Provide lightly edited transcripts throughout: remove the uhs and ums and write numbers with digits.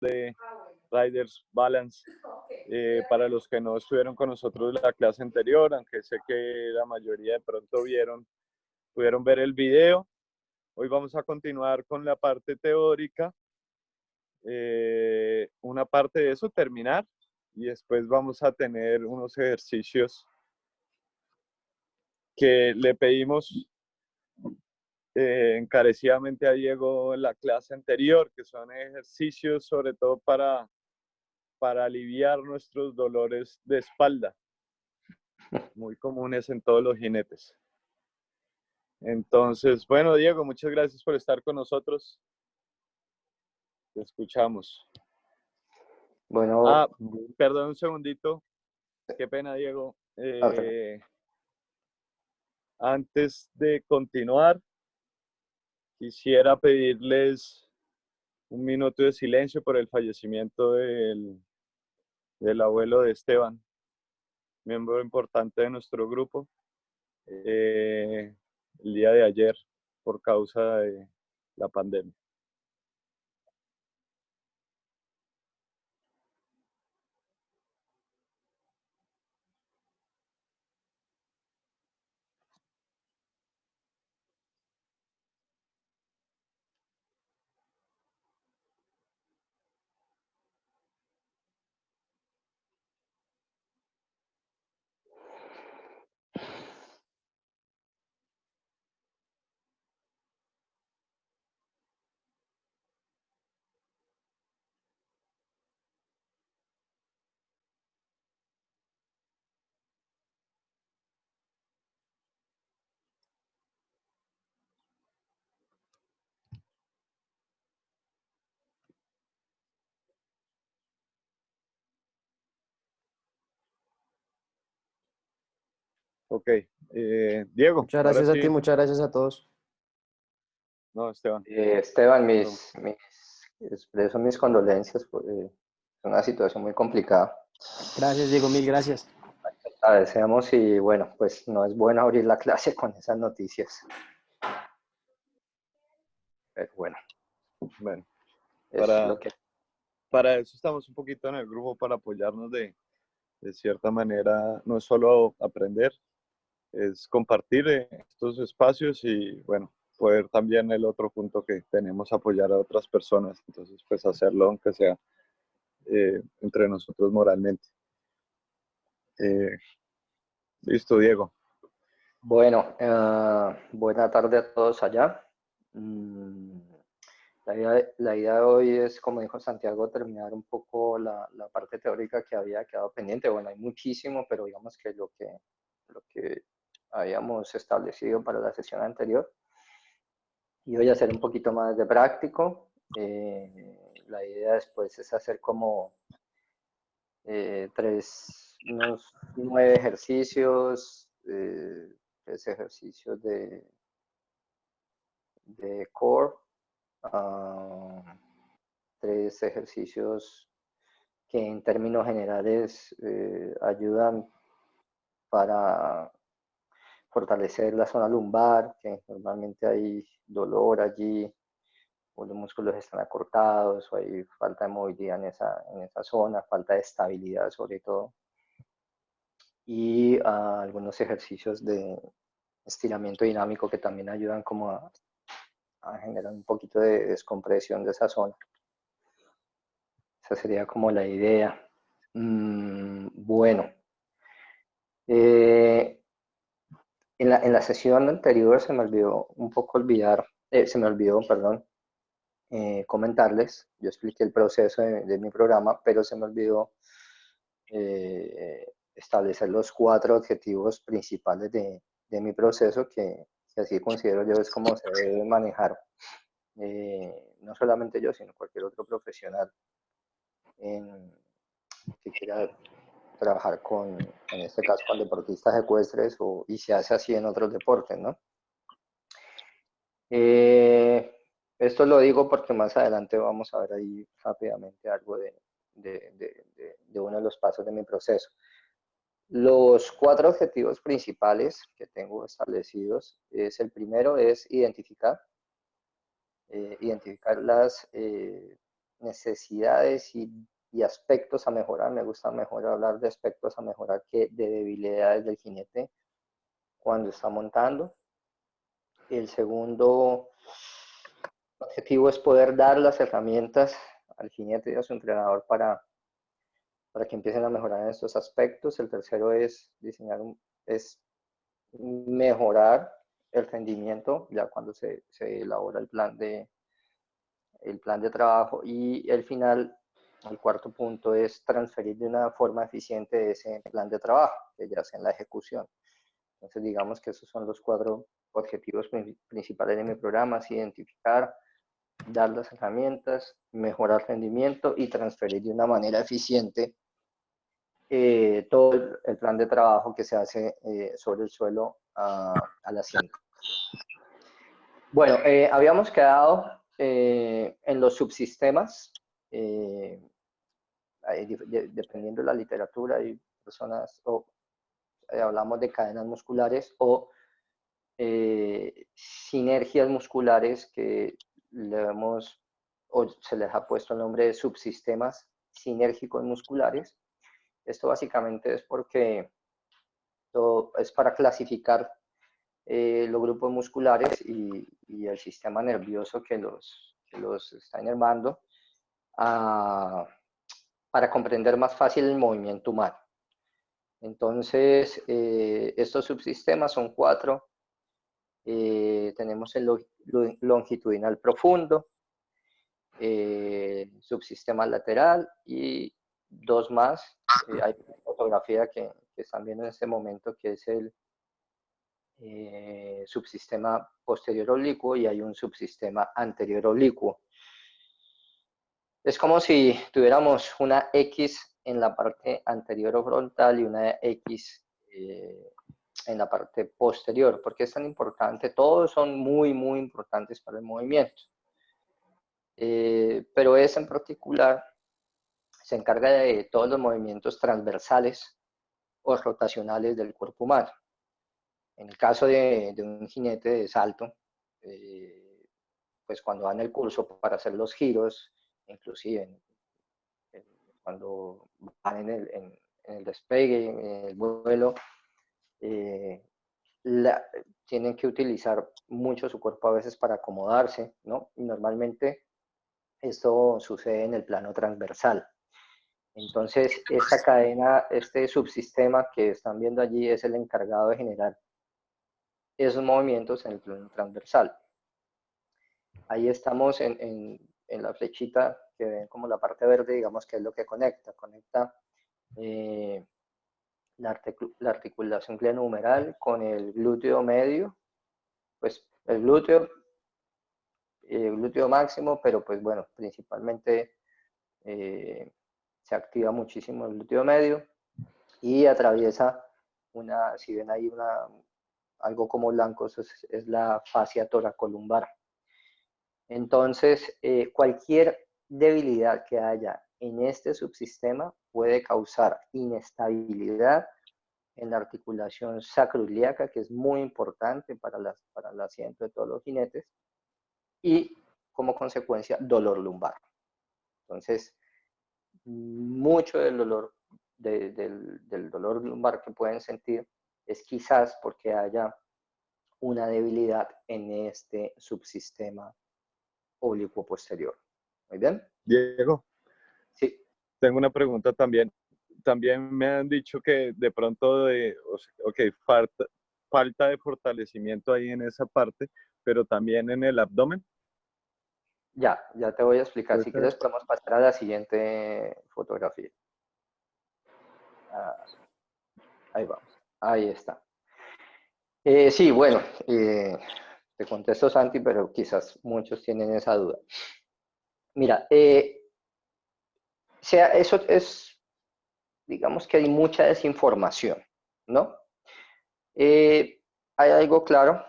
de Riders Balance. Para los que no estuvieron con nosotros en la clase anterior, aunque sé que la mayoría de pronto pudieron ver el video. Hoy vamos a continuar con la parte teórica. Una parte de eso, terminar, y después vamos a tener unos ejercicios que le pedimos encarecidamente a Diego en la clase anterior, que son ejercicios sobre todo para aliviar nuestros dolores de espalda, muy comunes en todos los jinetes. Entonces, bueno, Diego, muchas gracias por estar con nosotros. Te escuchamos. Bueno. Perdón un segundito. Qué pena, Diego. Antes de continuar, quisiera pedirles un minuto de silencio por el fallecimiento del abuelo de Esteban, miembro importante de nuestro grupo, el día de ayer por causa de la pandemia. Ok, Diego. Muchas gracias a ti, muchas gracias a todos. No, Esteban. Esteban, expreso mis condolencias, porque es una situación muy complicada. Gracias, Diego, mil gracias. Agradecemos y bueno, pues no es bueno abrir la clase con esas noticias. Pero bueno. Bueno, es para eso estamos un poquito en el grupo, para apoyarnos de cierta manera, no es solo aprender, es compartir estos espacios y bueno, poder también el otro punto que tenemos, apoyar a otras personas, entonces pues hacerlo aunque sea entre nosotros moralmente. Listo, Diego. Bueno, buena tarde a todos allá. La idea de hoy es, como dijo Santiago, terminar un poco la parte teórica que había quedado pendiente. Bueno, hay muchísimo, pero digamos que lo que habíamos establecido para la sesión anterior. Y hoy hacer un poquito más de práctico. La idea después es hacer como unos 9 ejercicios, 3 ejercicios de core, 3 ejercicios que en términos generales ayudan para fortalecer la zona lumbar, que normalmente hay dolor allí, o los músculos están acortados, o hay falta de movilidad en esa zona, falta de estabilidad sobre todo. Y algunos ejercicios de estiramiento dinámico que también ayudan como a generar un poquito de descompresión de esa zona. Esa sería como la idea. Bueno. En la sesión anterior se me olvidó comentarles. Yo expliqué el proceso de mi programa, pero se me olvidó establecer los 4 objetivos principales de mi proceso, que así considero yo es como se debe manejar, no solamente yo, sino cualquier otro profesional que quiera trabajar en este caso, con deportistas ecuestres, y se hace así en otros deportes, ¿no? Esto lo digo porque más adelante vamos a ver ahí rápidamente algo de uno de los pasos de mi proceso. Los 4 objetivos principales que tengo establecidos el primero es identificar necesidades y aspectos a mejorar. Me gusta mejor hablar de aspectos a mejorar que de debilidades del jinete cuando está montando. El segundo objetivo es poder dar las herramientas al jinete y a su entrenador para que empiecen a mejorar en estos aspectos. El tercero es mejorar el rendimiento ya cuando se elabora el plan de trabajo. Y el cuarto punto es transferir de una forma eficiente ese plan de trabajo, que ya sea en la ejecución. Entonces, digamos que esos son los 4 objetivos principales de mi programa: es identificar, dar las herramientas, mejorar rendimiento y transferir de una manera eficiente todo el plan de trabajo que se hace sobre el suelo al asiento. Bueno, habíamos quedado en los subsistemas. Dependiendo de la literatura, hay personas, hablamos de cadenas musculares o sinergias musculares que se les ha puesto el nombre de subsistemas sinérgicos musculares. Esto básicamente es porque es para clasificar los grupos musculares y el sistema nervioso que los está inervando para comprender más fácil el movimiento humano. Entonces, estos subsistemas son 4. Tenemos el longitudinal profundo, subsistema lateral y 2 más. Hay una fotografía que están viendo en este momento, que es el subsistema posterior oblicuo, y hay un subsistema anterior oblicuo. Es como si tuviéramos una X en la parte anterior o frontal y una X en la parte posterior. ¿Por qué es tan importante? Todos son muy, muy importantes para el movimiento. Pero ese en particular se encarga de todos los movimientos transversales o rotacionales del cuerpo humano. En el caso de un jinete de salto, pues cuando dan el curso para hacer los giros, inclusive cuando van en el despegue, en el vuelo, tienen que utilizar mucho su cuerpo a veces para acomodarse, ¿no? Y normalmente esto sucede en el plano transversal. Entonces, esta cadena, este subsistema que están viendo allí es el encargado de generar esos movimientos en el plano transversal. Ahí estamos en la flechita que ven como la parte verde, digamos que es lo que conecta la articulación glenohumeral con el glúteo medio, pues el glúteo máximo, pero pues bueno, principalmente se activa muchísimo el glúteo medio y atraviesa si ven ahí algo como blanco, eso es la fascia toracolumbar. Entonces, cualquier debilidad que haya en este subsistema puede causar inestabilidad en la articulación sacroiliaca, que es muy importante para el asiento de todos los jinetes, y como consecuencia, dolor lumbar. Entonces, mucho del dolor, del dolor lumbar que pueden sentir es quizás porque haya una debilidad en este subsistema oblicuo posterior. ¿Muy bien? Diego, Sí. tengo una pregunta también. También me han dicho que de pronto falta de fortalecimiento ahí en esa parte, pero también en el abdomen. Ya te voy a explicar. Si quieres podemos pasar a la siguiente fotografía. Ahí vamos. Ahí está. Sí, bueno, te contesto, Santi, pero quizás muchos tienen esa duda. Mira, eso es, digamos que hay mucha desinformación, ¿no? Hay algo claro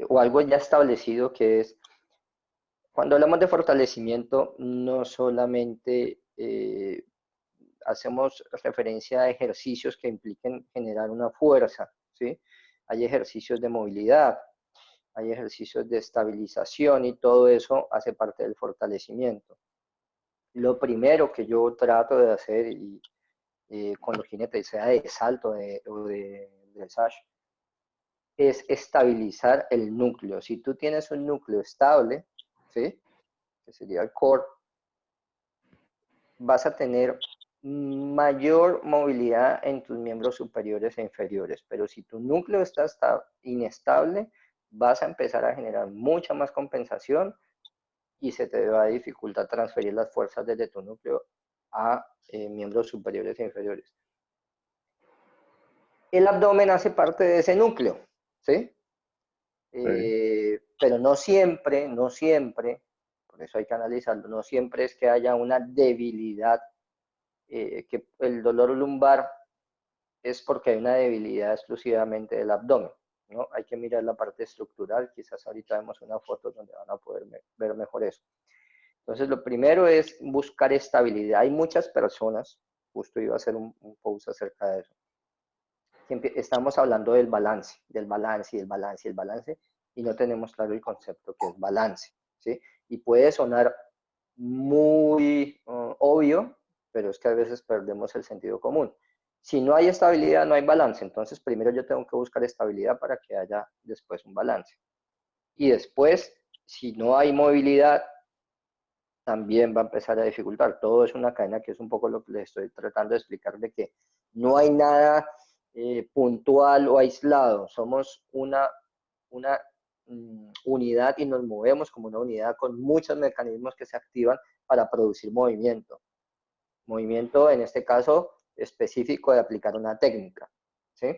o algo ya establecido, que es, cuando hablamos de fortalecimiento, no solamente hacemos referencia a ejercicios que impliquen generar una fuerza, ¿sí? Hay ejercicios de movilidad, hay ejercicios de estabilización y todo eso hace parte del fortalecimiento. Lo primero que yo trato de hacer con los jinetes, sea de salto o de dressage, es estabilizar el núcleo. Si tú tienes un núcleo estable, ¿sí? Que sería el core, vas a tener mayor movilidad en tus miembros superiores e inferiores. Pero si tu núcleo está inestable, vas a empezar a generar mucha más compensación y se te va a dificultar transferir las fuerzas desde tu núcleo a miembros superiores e inferiores. El abdomen hace parte de ese núcleo, ¿sí? Pero no siempre, por eso hay que analizarlo, no siempre es que haya una debilidad, que el dolor lumbar es porque hay una debilidad exclusivamente del abdomen, ¿no? Hay que mirar la parte estructural, quizás ahorita vemos una foto donde van a poder ver mejor eso. Entonces, lo primero es buscar estabilidad. Hay muchas personas, justo iba a hacer un post acerca de eso, que estamos hablando del balance, y no tenemos claro el concepto que es balance, ¿sí? Y puede sonar muy obvio, pero es que a veces perdemos el sentido común. Si no hay estabilidad, no hay balance. Entonces, primero yo tengo que buscar estabilidad para que haya después un balance. Y después, si no hay movilidad, también va a empezar a dificultar. Todo es una cadena, que es un poco lo que les estoy tratando de explicar, de que no hay nada puntual o aislado. Somos una unidad y nos movemos como una unidad con muchos mecanismos que se activan para producir movimiento. Movimiento, en este caso, específico de aplicar una técnica, ¿sí?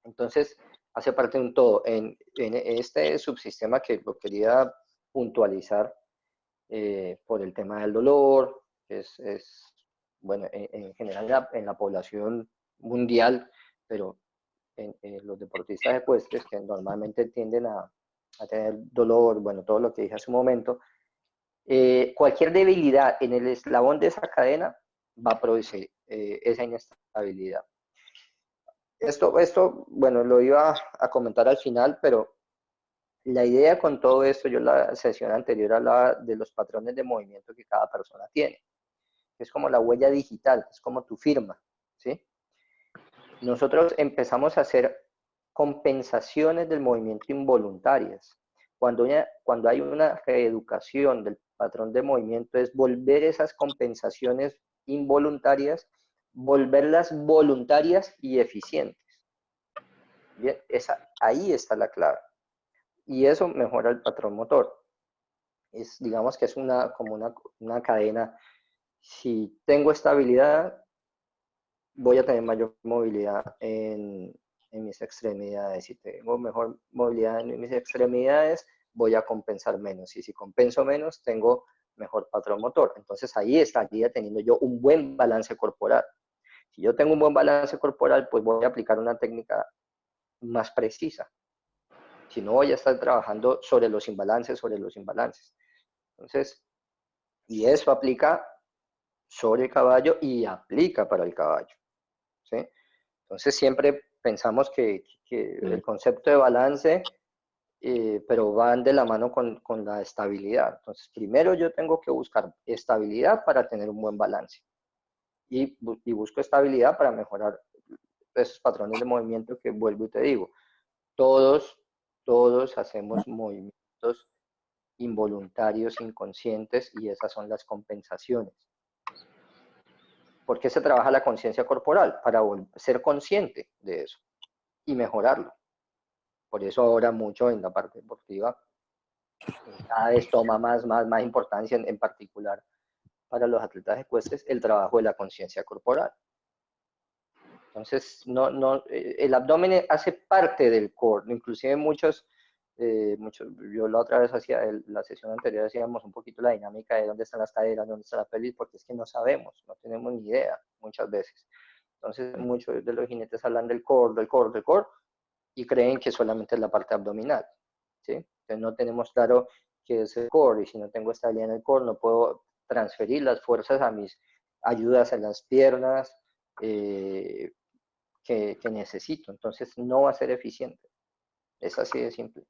Entonces, hace parte de un todo. En este subsistema, que lo quería puntualizar por el tema del dolor, que bueno, en general en la población mundial, pero en los deportistas ecuestres, que normalmente tienden a tener dolor, bueno, todo lo que dije hace un momento, cualquier debilidad en el eslabón de esa cadena va a producir esa inestabilidad. Esto, bueno, lo iba a comentar al final, pero la idea con todo esto, yo en la sesión anterior hablaba de los patrones de movimiento que cada persona tiene. Es como la huella digital, es como tu firma, ¿sí? Nosotros empezamos a hacer compensaciones del movimiento involuntarias. Cuando hay una reeducación del patrón de movimiento, es volver esas compensaciones involuntarias, volverlas voluntarias y eficientes. Bien, ahí está la clave. Y eso mejora el patrón motor. Digamos que es como una cadena. Si tengo estabilidad, voy a tener mayor movilidad en mis extremidades. Si tengo mejor movilidad en mis extremidades, voy a compensar menos. Y si compenso menos, tengo mejor patrón motor. Entonces ahí estaría teniendo yo un buen balance corporal. Si yo tengo un buen balance corporal, pues voy a aplicar una técnica más precisa. Si no, voy a estar trabajando sobre los imbalances. Entonces, y eso aplica sobre el caballo y aplica para el caballo, ¿sí? Entonces siempre pensamos que el concepto de balance, pero van de la mano con la estabilidad. Entonces, primero yo tengo que buscar estabilidad para tener un buen balance. Y busco estabilidad para mejorar esos patrones de movimiento que vuelvo y te digo. Todos hacemos movimientos involuntarios, inconscientes, y esas son las compensaciones. ¿Por qué se trabaja la conciencia corporal? Para ser consciente de eso y mejorarlo. Por eso ahora mucho en la parte deportiva cada vez toma más importancia, en particular para los atletas ecuestres, el trabajo de la conciencia corporal. Entonces, el abdomen hace parte del core, inclusive muchos, yo la otra vez la sesión anterior hacíamos un poquito la dinámica de dónde están las caderas, dónde está la pelvis, porque es que no sabemos, no tenemos ni idea muchas veces. Entonces, muchos de los jinetes hablan del core, y creen que solamente es la parte abdominal, ¿sí? Entonces no tenemos claro qué es el core, y si no tengo estabilidad en el core, no puedo transferir las fuerzas a mis ayudas en las piernas que necesito. Entonces no va a ser eficiente. Es así de simple.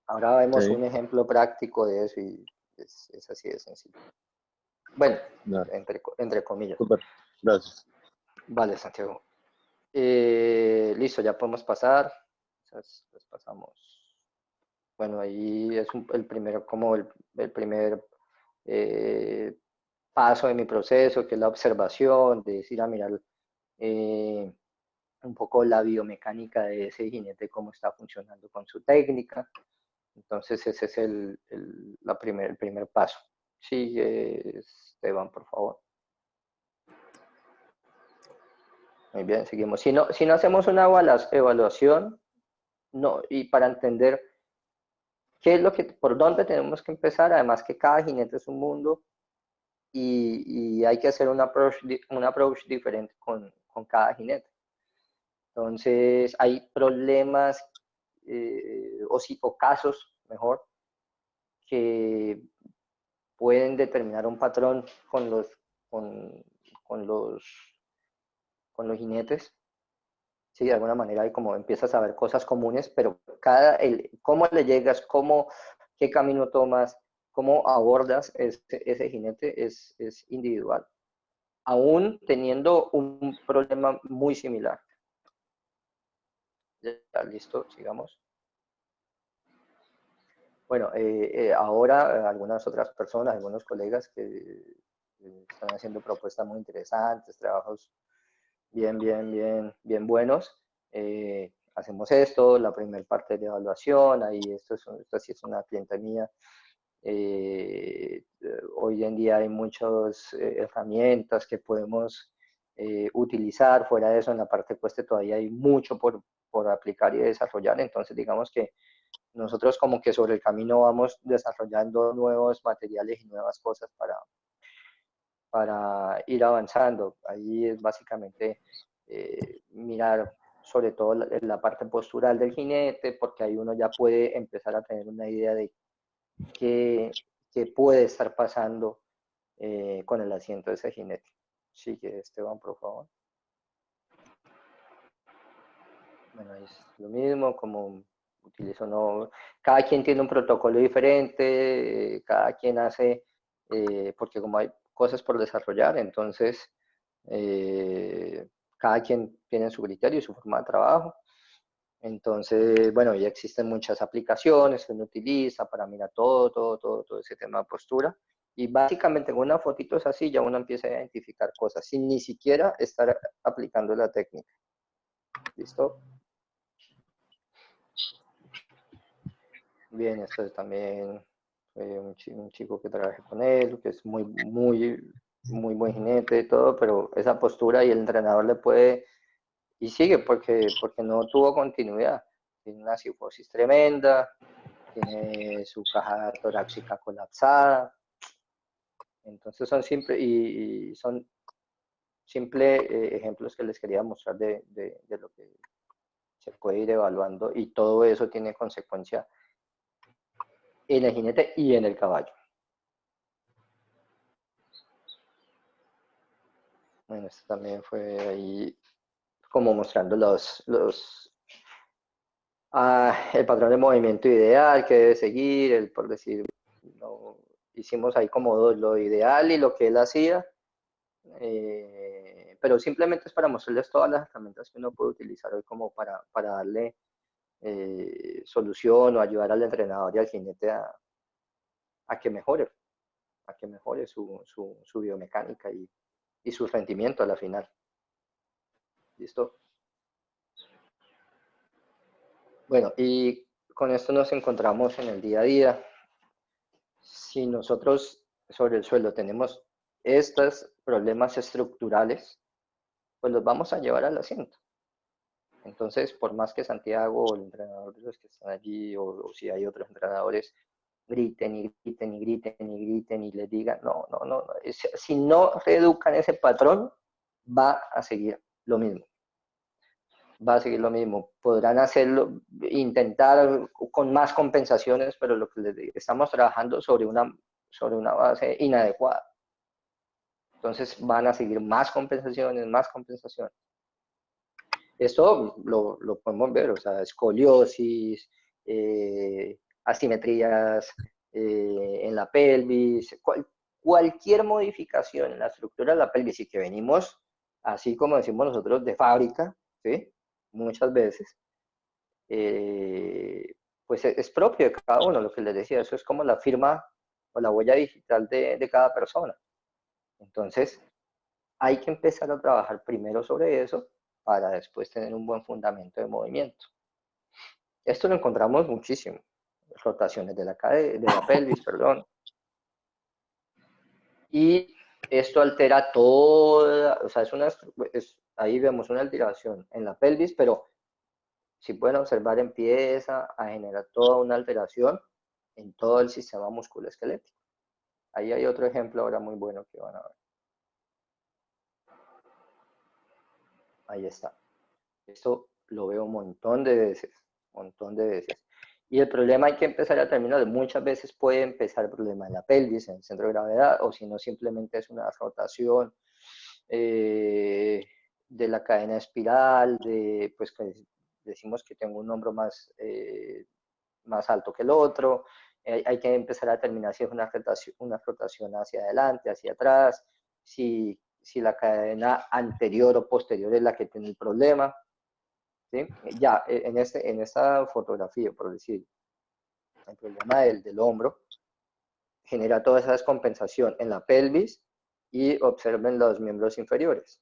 Ahora vemos un ejemplo práctico de eso y es así de sencillo. Bueno, Ya, entre comillas. súper. Gracias. Vale, Santiago. Listo, ya podemos pasar. Entonces, pues pasamos. Bueno, ahí es el primero, como el primer paso de mi proceso, que es la observación, de ir a mirar un poco la biomecánica de ese jinete, cómo está funcionando con su técnica. Entonces ese es el primer paso. Sigue, Esteban, por favor. Muy bien, seguimos. Si no hacemos una evaluación, no, y para entender qué es por dónde tenemos que empezar, además que cada jinete es un mundo y hay que hacer un approach diferente con cada jinete. Entonces, hay problemas o casos, mejor, que pueden determinar un patrón con, con los, con los jinetes. Sí, de alguna manera hay como empiezas a ver cosas comunes, pero cómo le llegas, qué camino tomas, cómo abordas ese jinete es individual, aún teniendo un problema muy similar. Ya, listo, sigamos. Bueno, ahora algunas otras personas, algunos colegas que están haciendo propuestas muy interesantes, trabajos bien buenos. Hacemos esto, la primera parte de evaluación, ahí esto sí es una clienta mía. Hoy en día hay muchas herramientas que podemos utilizar. Fuera de eso, en la parte cueste todavía hay mucho por aplicar y desarrollar. Entonces, digamos que nosotros como que sobre el camino vamos desarrollando nuevos materiales y nuevas cosas para ir avanzando. Ahí es básicamente mirar sobre todo la parte postural del jinete, porque ahí uno ya puede empezar a tener una idea de qué puede estar pasando con el asiento de ese jinete. Sigue, Esteban, por favor. Bueno, es lo mismo, como utilizo, no, cada quien tiene un protocolo diferente, cada quien hace, porque como hay cosas por desarrollar, entonces cada quien tiene su criterio y su forma de trabajo. Entonces, bueno, ya existen muchas aplicaciones que uno utiliza para mirar todo ese tema de postura. Y básicamente con una fotito es así, ya uno empieza a identificar cosas sin ni siquiera estar aplicando la técnica. ¿Listo? Bien, esto también un chico que trabajé con él, que es muy buen jinete y todo, pero esa postura y el entrenador le puede, y sigue porque no tuvo continuidad. Tiene una cifosis tremenda, tiene su caja torácica colapsada. Entonces son son simples ejemplos que les quería mostrar de lo que se puede ir evaluando, y todo eso tiene consecuencia en el jinete y en el caballo. Bueno, esto también fue ahí como mostrando el patrón de movimiento ideal que debe seguir, por decir, no, hicimos ahí como lo ideal y lo que él hacía, pero simplemente es para mostrarles todas las herramientas que uno puede utilizar hoy como para darle solución o ayudar al entrenador y al jinete a que mejore su biomecánica y su rendimiento a la final. ¿Listo? Bueno, y con esto nos encontramos en el día a día. Si nosotros sobre el suelo tenemos estos problemas estructurales, pues los vamos a llevar al asiento. Entonces, por más que Santiago o el entrenador de los que están allí, o si hay otros entrenadores, griten y griten y griten y griten y les digan, no. Si no reeducan ese patrón, va a seguir lo mismo. Va a seguir lo mismo. Podrán hacerlo, intentar con más compensaciones, pero lo que les digo, estamos trabajando sobre una base inadecuada. Entonces van a seguir más compensaciones. Esto lo podemos ver, o sea, escoliosis, asimetrías en la pelvis, cualquier modificación en la estructura de la pelvis y que venimos, así como decimos nosotros, de fábrica, ¿sí? Muchas veces, pues es propio de cada uno, lo que les decía, eso es como la firma o la huella digital de cada persona. Entonces, hay que empezar a trabajar primero sobre eso para después tener un buen fundamento de movimiento. Esto lo encontramos muchísimo, rotaciones de la pelvis, perdón. Y esto altera toda, o sea, ahí vemos una alteración en la pelvis, pero si pueden observar, empieza a generar toda una alteración en todo el sistema musculoesquelético. Ahí hay otro ejemplo ahora muy bueno que van a ver. Ahí está. Esto lo veo un montón de veces, Y el problema hay que empezar a terminar. Muchas veces puede empezar el problema en la pelvis, en el centro de gravedad, o si no, simplemente es una rotación de la cadena espiral, pues decimos que tengo un hombro más alto que el otro. Hay que empezar a determinar si es una rotación hacia adelante, hacia atrás, si la cadena anterior o posterior es la que tiene el problema. ¿Sí? Ya, en esta fotografía, por decir, el problema del hombro genera toda esa descompensación en la pelvis y observen los miembros inferiores.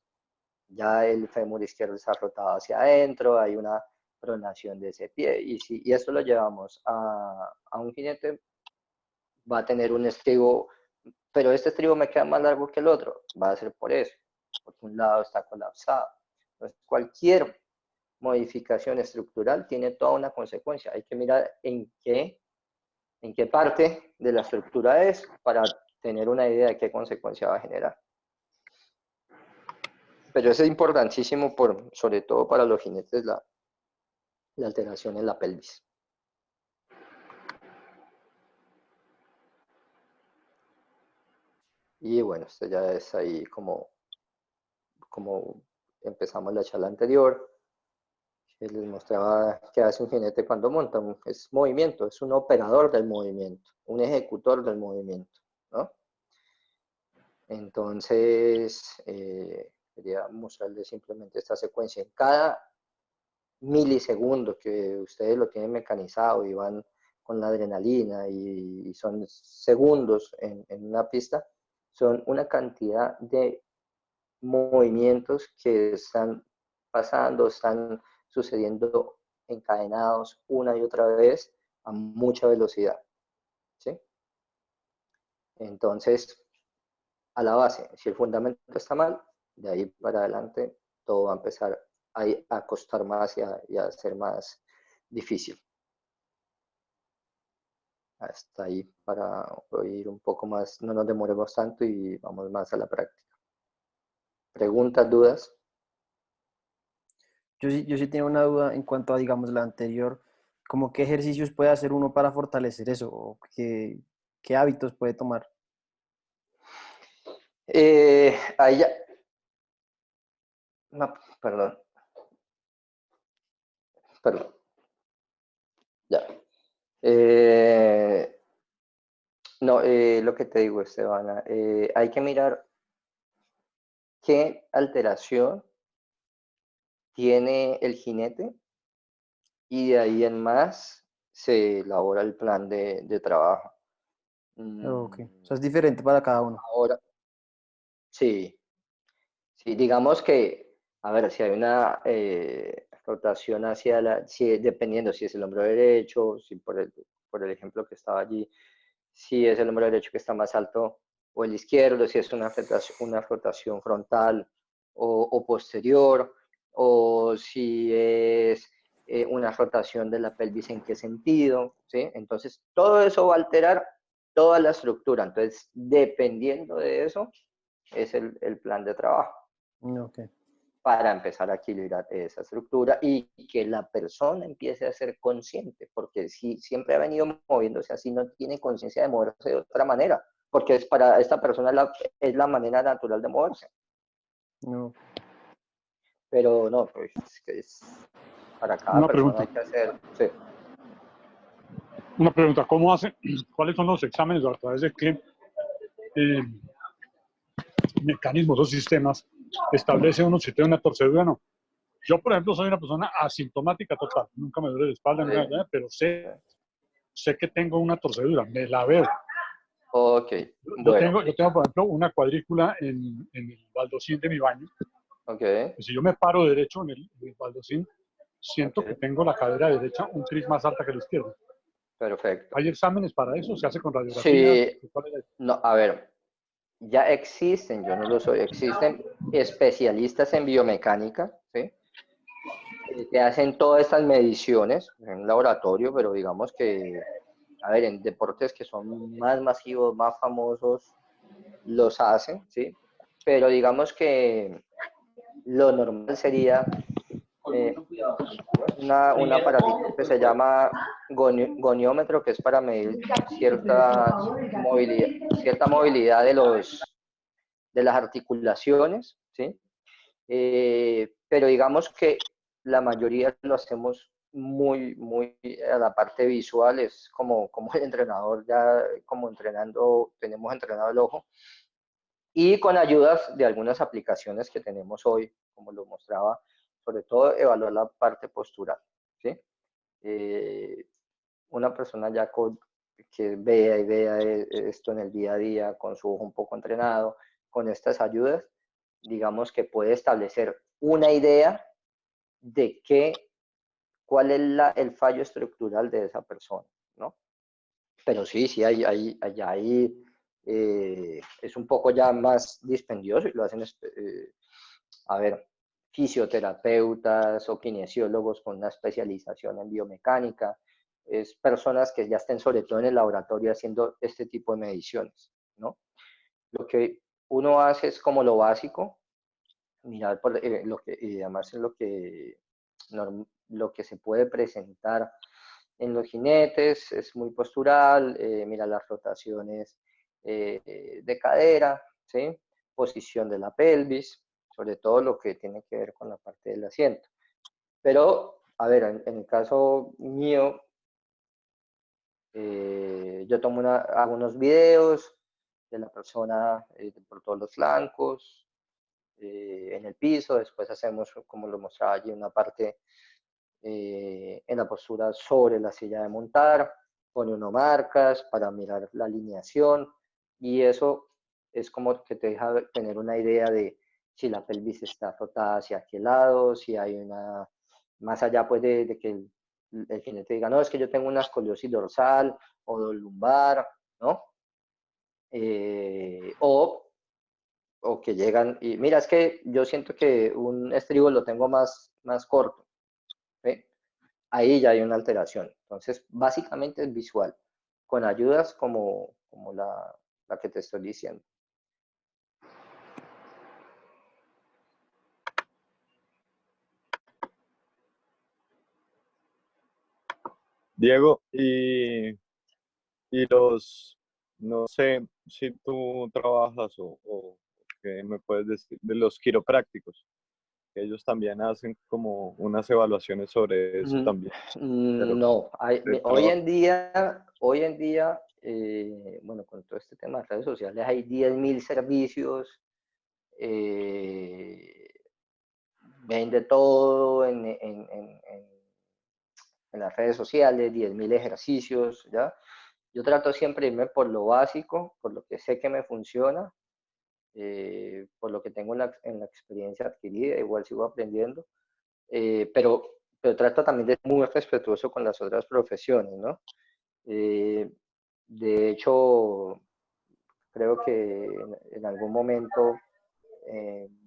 Ya el fémur izquierdo está rotado hacia adentro, hay una pronación de ese pie y esto lo llevamos a un jinete, va a tener un estribo, pero este estribo me queda más largo que el otro, va a ser por eso, porque un lado está colapsado. Entonces, cualquier modificación estructural tiene toda una consecuencia. Hay que mirar en qué parte de la estructura es para tener una idea de qué consecuencia va a generar. Pero eso es importantísimo, sobre todo para los jinetes, la alteración en la pelvis. Y bueno, esto ya es ahí como empezamos la charla anterior. Les mostraba que hace un jinete cuando monta, es movimiento, es un operador del movimiento, un ejecutor del movimiento, ¿no? Entonces, quería mostrarles simplemente esta secuencia. En cada milisegundo que ustedes lo tienen mecanizado y van con la adrenalina y son segundos en una pista, son una cantidad de movimientos que están pasando, están sucediendo encadenados una y otra vez a mucha velocidad, ¿sí? Entonces, a la base, si el fundamento está mal, de ahí para adelante todo va a empezar a costar más y a ser más difícil. Hasta ahí para ir un poco más, no nos demoremos tanto y vamos más a la práctica. ¿Preguntas, dudas? Yo sí tengo una duda en cuanto a, digamos, la anterior, como qué ejercicios puede hacer uno para fortalecer eso, o qué hábitos puede tomar. Ahí ya, no, perdón, ya. No, lo que te digo, Esteban, hay que mirar qué alteración tiene el jinete y de ahí en más se elabora el plan de trabajo. Ok, o sea, es diferente para cada uno. Ahora, sí, digamos que, a ver, si hay una rotación dependiendo si es el hombro derecho, si por el ejemplo que estaba allí, si es el hombro derecho que está más alto o el izquierdo, si es una rotación frontal o posterior, o si es una rotación de la pelvis en qué sentido, ¿sí? Entonces, todo eso va a alterar toda la estructura. Entonces, dependiendo de eso, es el plan de trabajo Ok. para empezar a equilibrar esa estructura y que la persona empiece a ser consciente, porque si siempre ha venido moviéndose así, no tiene conciencia de moverse de otra manera, porque para esta persona es la manera natural de moverse. No. Pero no, pues es para cada Una persona pregunta. hay que hacer, sí. Una pregunta, ¿cómo hacen? ¿Cuáles son los exámenes o a través de qué eh, mecanismos o sistemas establece uno si tiene una torcedura o no. Yo, por ejemplo, soy una persona asintomática total. Nunca me duele la espalda, nunca, pero sé que tengo una torcedura, me la veo. Ok, Yo tengo, por ejemplo, una cuadrícula en el baldosín de mi baño. ok, Si yo me paro derecho en el baldosín, siento ok, que tengo la cadera derecha un tris más alta que la izquierda. perfecto. ¿Hay exámenes para eso? ¿Se hace con radiografía? Sí, no, a ver, ya existen, yo no lo soy, existen especialistas en biomecánica, ¿sí? Que hacen todas estas mediciones en un laboratorio, pero digamos que, a ver, en deportes que son más masivos, más famosos, los hacen, ¿sí? Pero digamos que lo normal sería un aparatito que se llama goniómetro, que es para medir cierta movilidad de las articulaciones, ¿sí? Pero digamos que la mayoría lo hacemos muy a la parte visual, es como el entrenador ya, como entrenando, tenemos entrenado el ojo, y con ayudas de algunas aplicaciones que tenemos hoy, como lo mostraba, sobre todo evaluar la parte postural, ¿sí? Eh, una persona ya que vea y vea esto en el día a día, con su ojo un poco entrenado, con estas ayudas, digamos que puede establecer una idea de cuál es el fallo estructural de esa persona, ¿no? Pero sí, es un poco ya más dispendioso y lo hacen, a ver, fisioterapeutas o kinesiólogos con una especialización en biomecánica, es personas que ya estén sobre todo en el laboratorio haciendo este tipo de mediciones, ¿no? Lo que uno hace es como lo básico, mirar y además es lo que se puede presentar en los jinetes, es muy postural, mira las rotaciones de cadera, ¿sí? Posición de la pelvis, sobre todo lo que tiene que ver con la parte del asiento. Pero, a ver, en el caso mío, yo tomo algunos videos de la persona por todos los flancos, en el piso, después hacemos, como lo mostraba allí, una parte en la postura sobre la silla de montar, pone uno marcas para mirar la alineación y eso es como que te deja tener una idea de si la pelvis está rotada hacia qué lado, si hay más allá pues de que el jinete diga, no, es que yo tengo una escoliosis dorsal o lumbar, ¿no? O que llegan y mira, es que yo siento que un estribo lo tengo más corto, ¿sí? Ahí ya hay una alteración. Entonces, básicamente es visual, con ayudas como la que te estoy diciendo. Diego, y no sé si tú trabajas o qué me puedes decir de los quiroprácticos, que ellos también hacen como unas evaluaciones sobre eso también, pero No, de hoy trabajo. en día, bueno, con todo este tema de redes sociales hay 10.000 servicios, ven de todo en las redes sociales, 10.000 ejercicios, ¿ya? Yo trato siempre de irme por lo básico, por lo que sé que me funciona, por lo que tengo en la experiencia adquirida, igual sigo aprendiendo, pero trato también de ser muy respetuoso con las otras profesiones, ¿no? Eh, de hecho, creo que en algún momento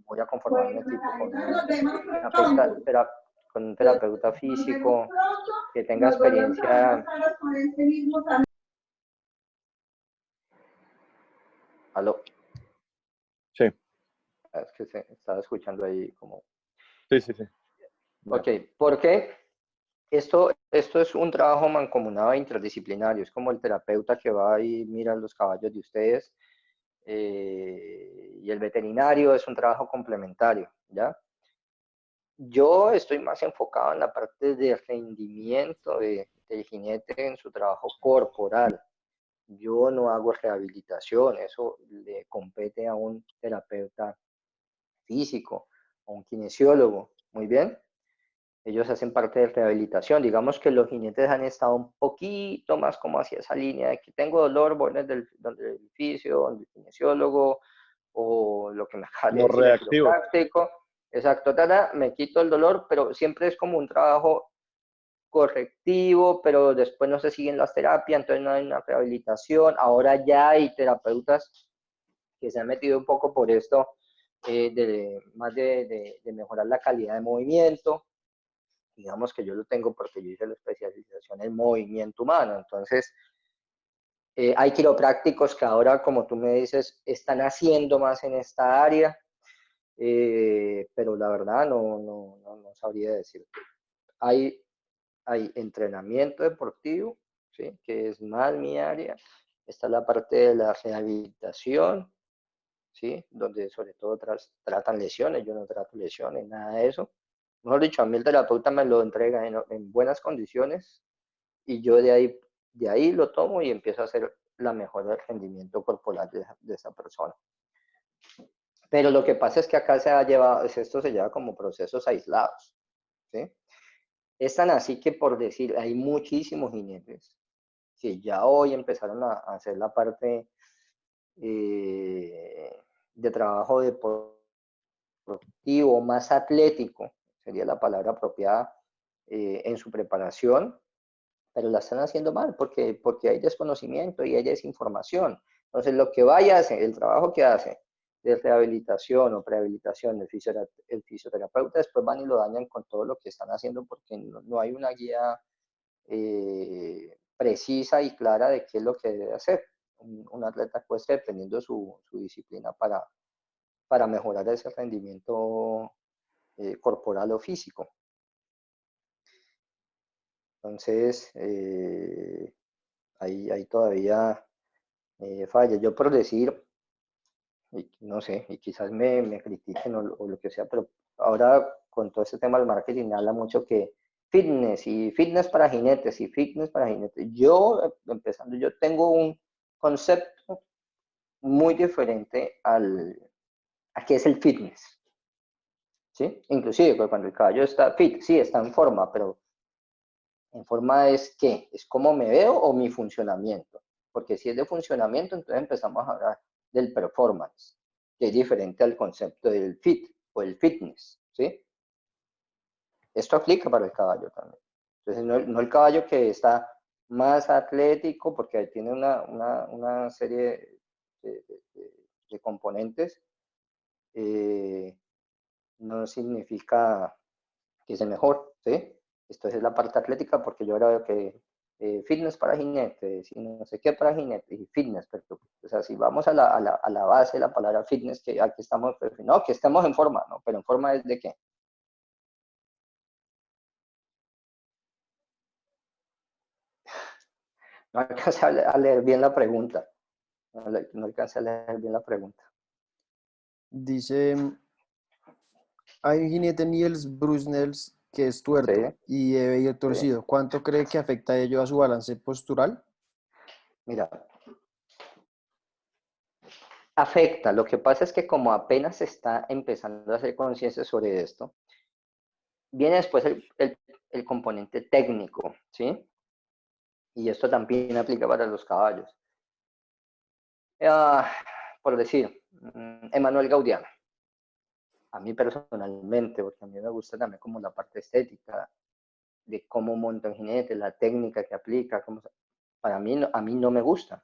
voy a conformar un equipo con un terapeuta físico que tenga experiencia. ¿Aló? Sí, Es que se estaba escuchando ahí como... sí, sí, sí. Ya. Ok, ¿por qué? Esto es un trabajo mancomunado e interdisciplinario, es como el terapeuta que va y mira los caballos de ustedes, y el veterinario es un trabajo complementario, ¿ya? Yo estoy más enfocado en la parte de rendimiento del jinete en su trabajo corporal, Yo no hago rehabilitación, eso le compete a un terapeuta físico, a un kinesiólogo, muy bien. Ellos hacen parte de rehabilitación. Digamos que los jinetes han estado un poquito más como hacia esa línea de que tengo dolor, voy donde el fisio, donde el kinesiólogo, o lo que me acaba de Como decir, el reactivo. quiropráctico. Exacto, me quito el dolor, pero siempre es como un trabajo correctivo, pero después no se siguen las terapias, entonces no hay una rehabilitación. Ahora ya hay terapeutas que se han metido un poco por esto, más de mejorar la calidad de movimiento. Digamos que yo lo tengo porque yo hice la especialización en movimiento humano, entonces hay quiroprácticos que ahora, como tú me dices, están haciendo más en esta área, pero la verdad no sabría decirte. Hay entrenamiento deportivo, ¿sí? Que es más mi área. Está la parte de la rehabilitación, ¿sí? Donde sobre todo tratan lesiones, yo no trato lesiones, nada de eso. Mejor dicho, a mí el terapeuta me lo entrega en buenas condiciones y yo de ahí lo tomo y empiezo a hacer la mejora del rendimiento corporal de esa persona. Pero lo que pasa es que acá esto se lleva como procesos aislados, ¿sí? Es tan así que, por decir, hay muchísimos jinetes que ya hoy empezaron a hacer la parte de trabajo deportivo, más atlético, sería la palabra apropiada, en su preparación, pero la están haciendo mal porque hay desconocimiento y hay desinformación. Entonces, lo que vaya a hacer, el trabajo que hace de rehabilitación o prehabilitación, el fisioterapeuta, después van y lo dañan con todo lo que están haciendo porque no hay una guía precisa y clara de qué es lo que debe hacer un atleta ecuestre dependiendo de su disciplina para mejorar ese rendimiento corporal o físico. Entonces, ahí todavía falla. Yo por decir, no sé, y quizás me critiquen o lo que sea, pero ahora con todo este tema del marketing habla mucho que fitness y fitness para jinetes y fitness para jinetes. Yo, empezando, yo tengo un concepto muy diferente a qué es el fitness, ¿sí? Inclusive cuando el caballo está fit, sí, está en forma, pero en forma es ¿qué? ¿Es cómo me veo o mi funcionamiento? Porque si es de funcionamiento, entonces empezamos a hablar del performance, que es diferente al concepto del fit o el fitness, ¿sí? Esto aplica para el caballo también. Entonces, no el caballo que está más atlético, porque tiene una serie de componentes, no significa que es el mejor, ¿sí? Esto es la parte atlética, porque yo ahora veo que fitness para jinetes y no sé qué para jinetes y fitness, pero o sea, si vamos a la base de la palabra fitness, que aquí estamos, no, que estamos en forma, ¿no? Pero en forma es de qué. No alcancé a leer bien la pregunta. No alcancé a leer bien la pregunta. Dice, hay un jinete Niels Brusnels que es tuerto Sí, y debe ir sí. torcido. ¿Cuánto cree que afecta ello a su balance postural? Mira, afecta. Lo que pasa es que como apenas se está empezando a hacer conciencia sobre esto, viene después el componente técnico, ¿sí? Y esto también aplica para los caballos. Por decir, Emanuel Gaudiano. A mí personalmente, porque a mí me gusta también como la parte estética, de cómo monta un jinete, la técnica que aplica, a mí no me gusta,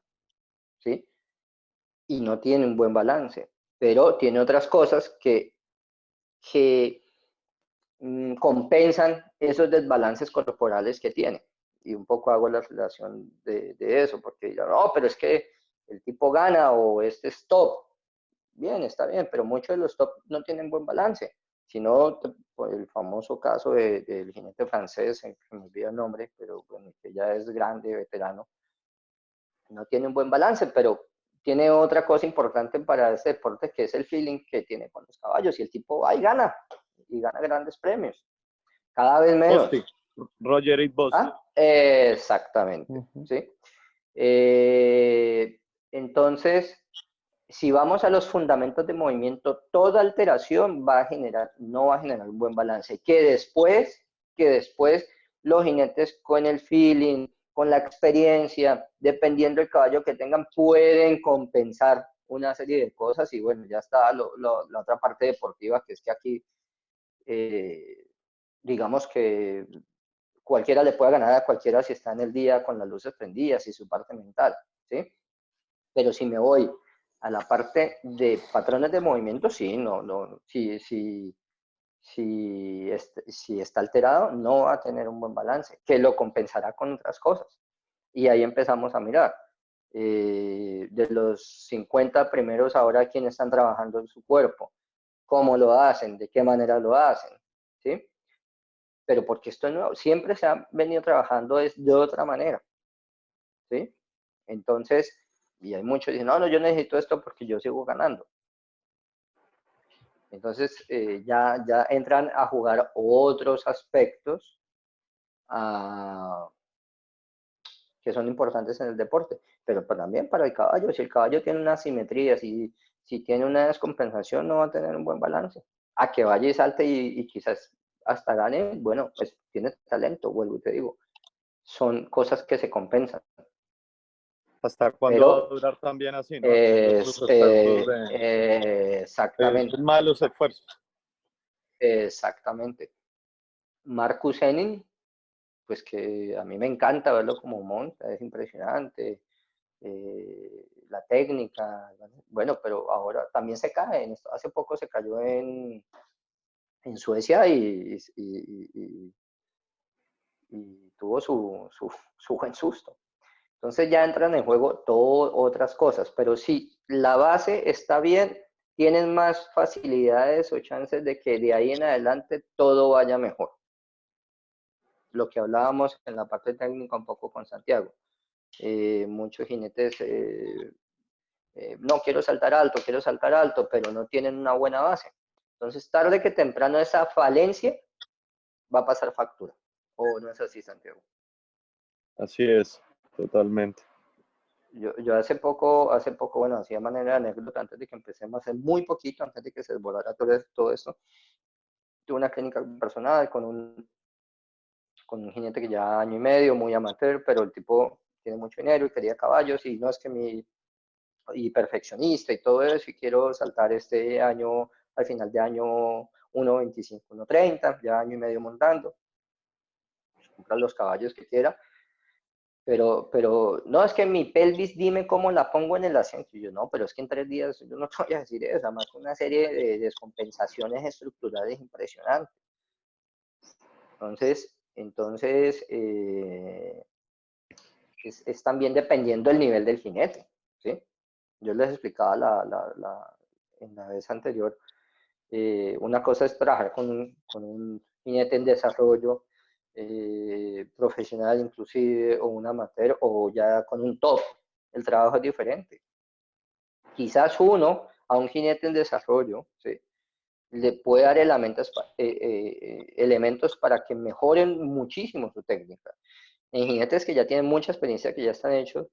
¿sí? Y no tiene un buen balance, pero tiene otras cosas que compensan esos desbalances corporales que tiene. Y un poco hago la relación de eso, porque dirán, no, pero es que el tipo gana o este es top. Bien, está bien, pero muchos de los top no tienen buen balance. Si no, el famoso caso del jinete francés, que me olvida el nombre, pero bueno, que ya es grande, veterano, no tiene un buen balance, pero tiene otra cosa importante para este deporte, que es el feeling que tiene con los caballos. Y el tipo va y gana grandes premios. Cada vez menos. Bostic, Roger Reid Bostic. Exactamente, ¿sí? Entonces, si vamos a los fundamentos de movimiento, toda alteración no va a generar un buen balance. Que después los jinetes con el feeling, con la experiencia, dependiendo del caballo que tengan, pueden compensar una serie de cosas. Y bueno, ya está la otra parte deportiva, que es que aquí, digamos que cualquiera le puede ganar a cualquiera si está en el día con las luces prendidas y su parte mental, ¿sí? Pero si me voy a la parte de patrones de movimiento, sí, si está alterado, no va a tener un buen balance, que lo compensará con otras cosas. Y ahí empezamos a mirar. De los 50 primeros, ahora quienes están trabajando en su cuerpo, cómo lo hacen, de qué manera lo hacen, ¿sí? Pero porque esto es nuevo, siempre se ha venido trabajando de otra manera, ¿sí? Entonces, y hay muchos que dicen, no, yo necesito esto porque yo sigo ganando. Entonces, ya entran a jugar otros aspectos que son importantes en el deporte, pero también para el caballo. Si el caballo tiene una asimetría, si tiene una descompensación, no va a tener un buen balance. A que vaya y salte y quizás hasta gane, bueno, pues tiene talento, vuelvo y te digo. Son cosas que se compensan. ¿Hasta cuándo va a durar también así, no? Exactamente. Malos esfuerzos. Exactamente. Marcus Henning, pues que a mí me encanta verlo como monta, es impresionante. La técnica, bueno, pero ahora también se cae. Hace poco se cayó en Suecia y tuvo su buen susto. Entonces ya entran en juego todas otras cosas, pero si la base está bien, tienen más facilidades o chances de que de ahí en adelante todo vaya mejor. Lo que hablábamos en la parte técnica un poco con Santiago. Muchos jinetes, no, quiero saltar alto, pero no tienen una buena base. Entonces, tarde que temprano esa falencia va a pasar factura. ¿O no es así, Santiago? Así es, totalmente. Yo hace poco, bueno, hacía manera de anécdota antes de que empecemos, hace muy poquito, antes de que se desbordara todo esto, tuve una clínica personal con un jinete que ya año y medio, muy amateur, pero el tipo tiene mucho dinero y quería caballos y no es que y perfeccionista y todo eso, y quiero saltar este año, al final de año 1.25, 1.30, ya año y medio montando, comprar los caballos que quiera, pero no, es que mi pelvis, dime cómo la pongo en el asiento. Y yo, no, pero es que en 3 días yo no te voy a decir eso, además una serie de descompensaciones estructurales impresionantes. Entonces es también dependiendo del nivel del jinete, ¿sí? Yo les explicaba en la vez anterior, una cosa es trabajar con un jinete en desarrollo, profesional inclusive, o un amateur, o ya con un top. El trabajo es diferente. Quizás uno, a un jinete en desarrollo, ¿sí?, le puede dar elementos para que mejoren muchísimo su técnica. En jinetes que ya tienen mucha experiencia, que ya están hechos,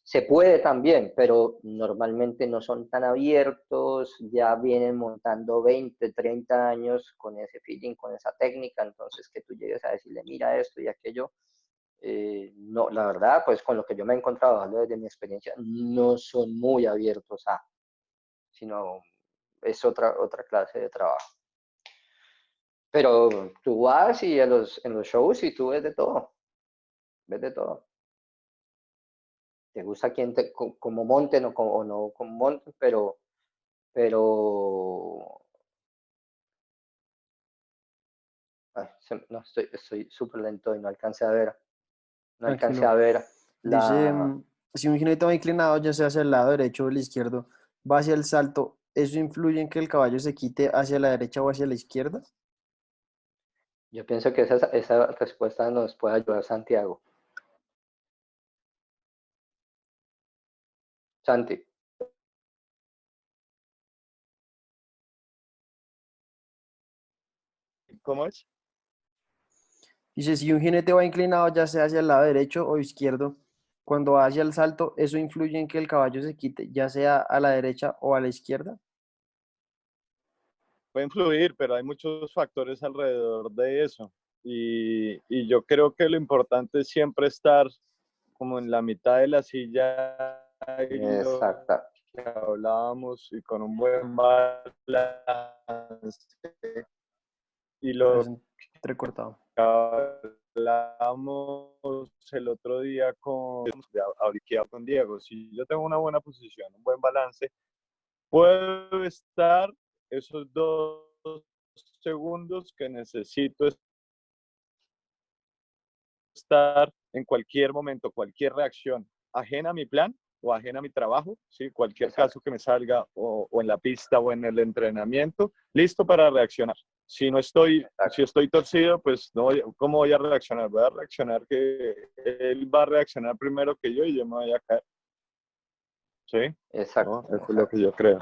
se puede también, pero normalmente no son tan abiertos, ya vienen montando 20, 30 años con ese feeling, con esa técnica, entonces que tú llegues a decirle, mira esto y aquello, no, la verdad, pues con lo que yo me he encontrado, hablo desde mi experiencia, no son muy abiertos sino es otra clase de trabajo. Pero tú vas y en los shows y tú ves de todo. Te gusta quien como monten o no como monten, pero ay, no, estoy súper lento y no alcancé a ver. Tranquilo. Dice, si un jinete va inclinado, ya sea hacia el lado derecho o el izquierdo, va hacia el salto, ¿eso influye en que el caballo se quite hacia la derecha o hacia la izquierda? Yo pienso que esa respuesta nos puede ayudar Santiago. Santi. ¿Cómo es? Dice, si un jinete va inclinado, ya sea hacia el lado derecho o izquierdo, cuando va hacia el salto, ¿eso influye en que el caballo se quite, ya sea a la derecha o a la izquierda? Puede influir, pero hay muchos factores alrededor de eso. Y yo creo que lo importante es siempre estar como en la mitad de la silla y lo Exacto. que hablábamos y con un buen balance y lo Parece entrecortado. que hablábamos el otro día con Diego. Si yo tengo una buena posición, un buen balance, puedo estar esos 2 segundos que necesito estar en cualquier momento, cualquier reacción ajena a mi plan o ajena a mi trabajo, ¿sí? Cualquier caso que me salga o en la pista o en el entrenamiento, listo para reaccionar. Si no estoy, si estoy torcido, pues no, ¿cómo voy a reaccionar? Voy a reaccionar que él va a reaccionar primero que yo y yo me voy a caer. ¿Sí? Exacto. ¿No? Eso es lo que yo creo.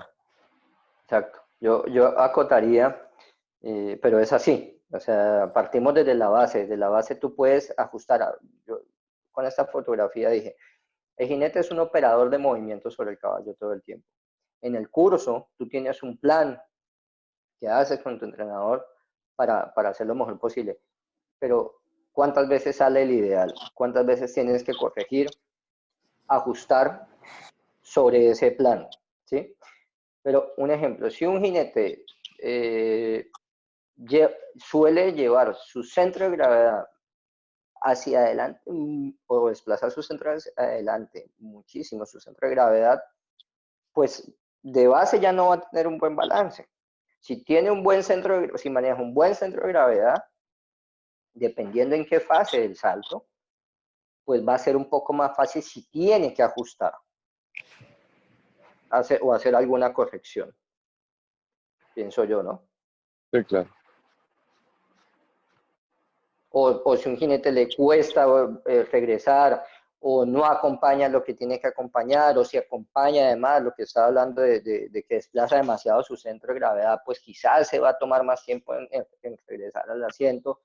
Exacto. Yo acotaría, pero es así. O sea, partimos desde la base. Desde la base tú puedes ajustar. Yo con esta fotografía dije, el jinete es un operador de movimiento sobre el caballo todo el tiempo. En el curso, tú tienes un plan que haces con tu entrenador para hacer lo mejor posible. Pero, ¿cuántas veces sale el ideal? ¿Cuántas veces tienes que corregir, ajustar sobre ese plan? ¿Sí? Pero un ejemplo, si un jinete suele llevar su centro de gravedad hacia adelante o desplazar su centro hacia adelante muchísimo, su centro de gravedad, pues de base ya no va a tener un buen balance. Si tiene un buen centro, si maneja un buen centro de gravedad, dependiendo en qué fase del salto, pues va a ser un poco más fácil si tiene que ajustar o hacer alguna corrección, pienso yo, ¿no? Sí, claro. O si un jinete le cuesta regresar o no acompaña lo que tiene que acompañar, o si acompaña además lo que estaba hablando de que desplaza demasiado su centro de gravedad, pues quizás se va a tomar más tiempo en regresar al asiento.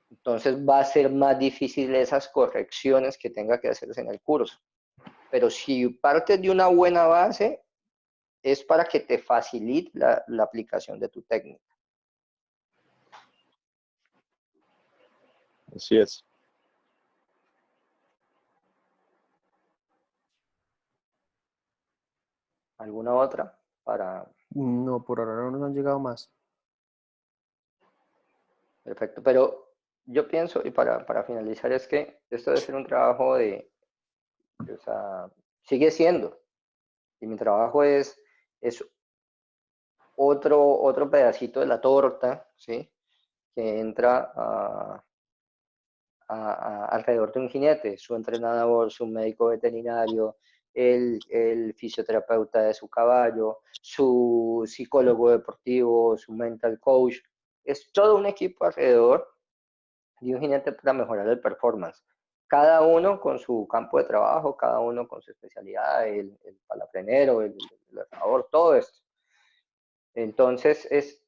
Entonces va a ser más difícil esas correcciones que tenga que hacerse en el curso. Pero si partes de una buena base, es para que te facilite la aplicación de tu técnica. Así es. ¿Alguna otra? No, por ahora no nos han llegado más. Perfecto, pero yo pienso, y para finalizar, es que esto debe ser un trabajo o sea, sigue siendo, y mi trabajo es otro pedacito de la torta, ¿sí? Que entra alrededor de un jinete, su entrenador, su médico veterinario, el fisioterapeuta de su caballo, su psicólogo deportivo, su mental coach. Es todo un equipo alrededor de un jinete para mejorar el performance. Cada uno con su campo de trabajo, cada uno con su especialidad, el palafrenero, el lanzador, todo esto. Entonces es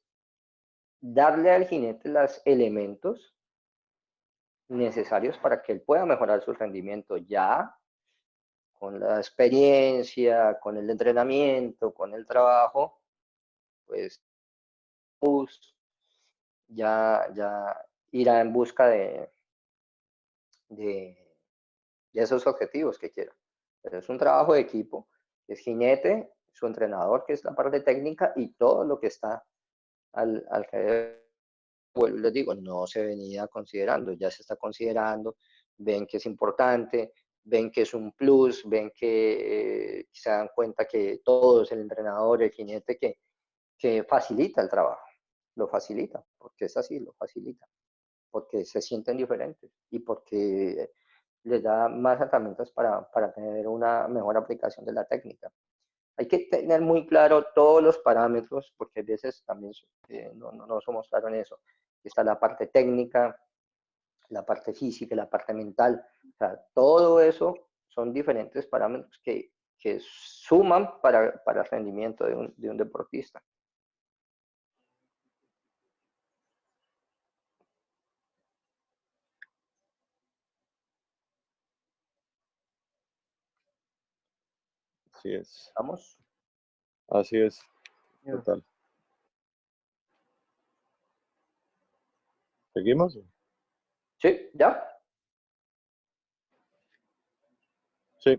darle al jinete los elementos necesarios para que él pueda mejorar su rendimiento ya con la experiencia, con el entrenamiento, con el trabajo, pues ya irá en busca de esos objetivos que quiera. Pero es un trabajo de equipo, es jinete, su entrenador, que es la parte técnica, y todo lo que está alrededor. Bueno, les digo, no se venía considerando, ya se está considerando, ven que es importante, ven que es un plus, ven que se dan cuenta que todos, el entrenador, el jinete, que facilita el trabajo, lo facilita, porque es así, lo facilita, porque se sienten diferentes y porque les da más herramientas para tener una mejor aplicación de la técnica. Hay que tener muy claro todos los parámetros, porque a veces también no somos claros en eso. Está la parte técnica, la parte física, la parte mental. O sea, todo eso son diferentes parámetros que suman para el rendimiento de un deportista. Así es. ¿Vamos? Así es. Total. ¿Seguimos? Sí, ¿ya? Sí.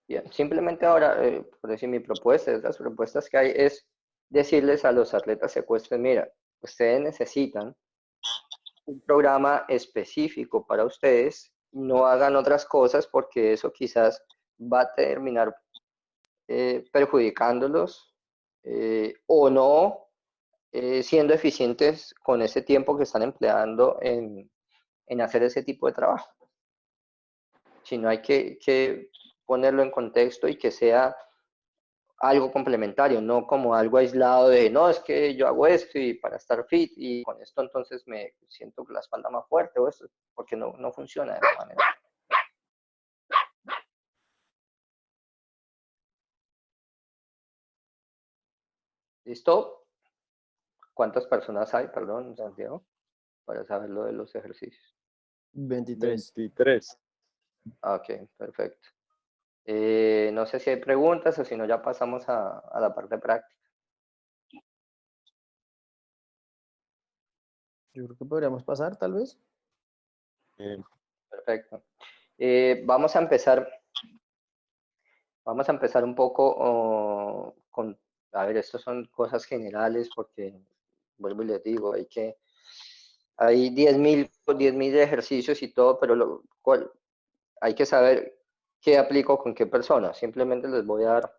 Bien, simplemente ahora, por decir mi propuesta, las propuestas que hay es decirles a los atletas secuestres, mira, ustedes necesitan un programa específico para ustedes, no hagan otras cosas porque eso quizás va a terminar perjudicándolos o no siendo eficientes con ese tiempo que están empleando en hacer ese tipo de trabajo. Sino hay que ponerlo en contexto y que sea algo complementario, no como algo aislado de, no, es que yo hago esto y para estar fit y con esto entonces me siento la espalda más fuerte o eso, porque no funciona de esa manera. ¿Listo? ¿Cuántas personas hay, perdón, Santiago, para saber lo de los ejercicios? 23. 23. Ok, perfecto. No sé si hay preguntas o si no ya pasamos a la parte práctica. Yo creo que podríamos pasar, tal vez. Perfecto. Vamos a empezar un poco con, a ver, estas son cosas generales porque, vuelvo y les digo, hay 10.000 ejercicios y todo, pero hay que saber qué aplico con qué persona. Simplemente les voy a dar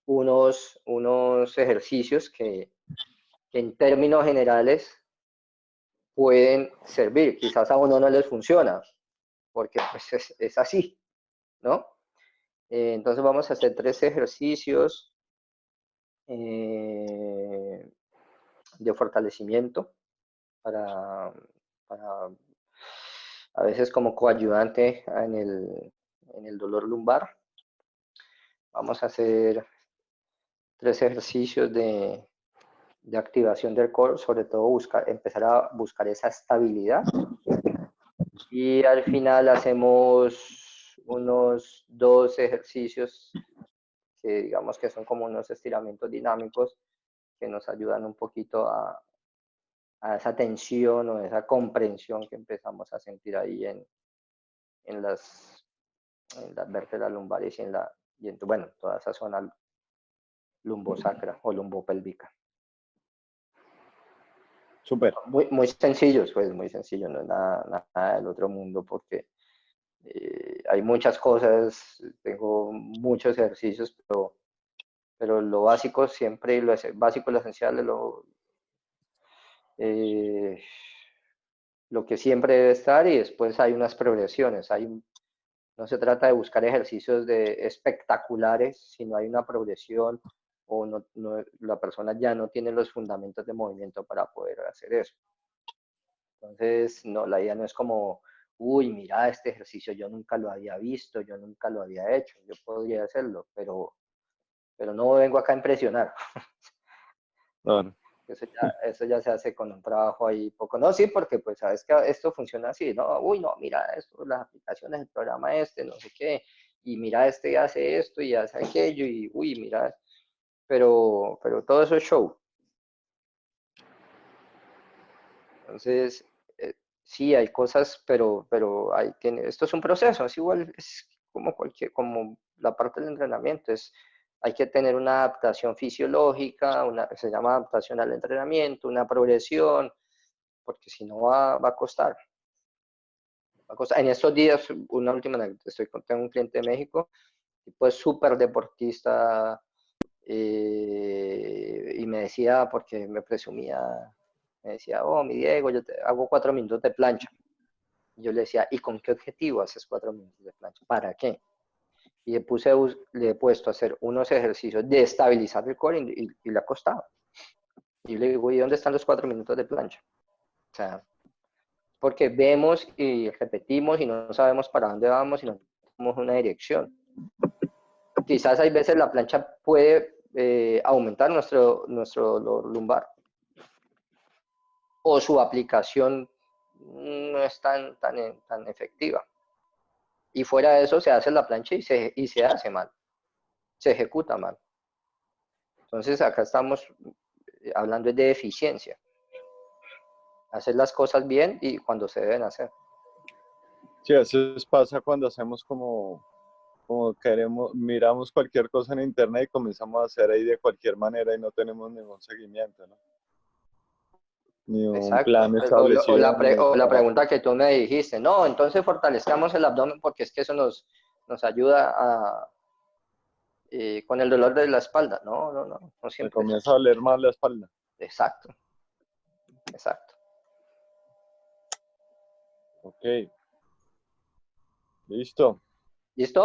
unos ejercicios que en términos generales pueden servir. Quizás a uno no les funciona, porque pues es así, ¿no? Entonces vamos a hacer 3 ejercicios de fortalecimiento para a veces como coayudante en el dolor lumbar. Vamos a hacer 3 ejercicios de activación del core, sobre todo empezar a buscar esa estabilidad. Y al final hacemos unos 2 ejercicios que digamos que son como unos estiramientos dinámicos que nos ayudan un poquito a esa tensión o esa comprensión que empezamos a sentir ahí en las vértebras lumbares y bueno, toda esa zona lumbosacra o lumbopélvica. Súper. Muy sencillos, pues muy sencillo, no es nada del otro mundo porque hay muchas cosas, tengo muchos ejercicios, pero lo básico siempre, lo básico, lo esencial, lo que siempre debe estar y después hay unas progresiones. No se trata de buscar ejercicios espectaculares, sino hay una progresión o la persona ya no tiene los fundamentos de movimiento para poder hacer eso. Entonces, no, la idea no es como, uy, mira, este ejercicio yo nunca lo había visto, yo nunca lo había hecho, yo podría hacerlo, pero no vengo acá a impresionar. Claro. Eso ya se hace con un trabajo ahí poco. No, sí, porque pues sabes que esto funciona así, ¿no? Uy, no, mira esto, las aplicaciones, el programa este, no sé qué, y mira este hace esto y hace aquello, y uy, mira, pero todo eso es show. Entonces, sí, hay cosas, pero esto es un proceso, es igual, es como la parte del entrenamiento, hay que tener una adaptación fisiológica, se llama adaptación al entrenamiento, una progresión, porque si no va a costar. En estos días, una última anécdota, tengo un cliente de México, tipo es súper deportista, y me decía, porque me presumía, me decía, oh, mi Diego, yo hago 4 minutos de plancha. Y yo le decía, ¿y con qué objetivo haces 4 minutos de plancha? ¿Para qué? Y le he puesto a hacer unos ejercicios de estabilizar el core y le ha costado. Y yo le digo, ¿y dónde están los 4 minutos de plancha? O sea, porque vemos y repetimos y no sabemos para dónde vamos y no tenemos una dirección. Quizás hay veces la plancha puede aumentar nuestro dolor lumbar o su aplicación no es tan efectiva. Y fuera de eso se hace la plancha y se hace mal. se ejecuta mal. Entonces acá estamos hablando de eficiencia. Hacer las cosas bien y cuando se deben hacer. Sí, a veces pasa cuando hacemos como queremos, miramos cualquier cosa en internet y comenzamos a hacer ahí de cualquier manera y no tenemos ningún seguimiento, ¿no? Ni un Exacto. plan establecido. O la pregunta que tú me dijiste, no, entonces fortalezcamos el abdomen porque es que eso nos ayuda con el dolor de la espalda. No Me siempre. comienza a doler más la espalda. Exacto. Ok. Listo. ¿Listo?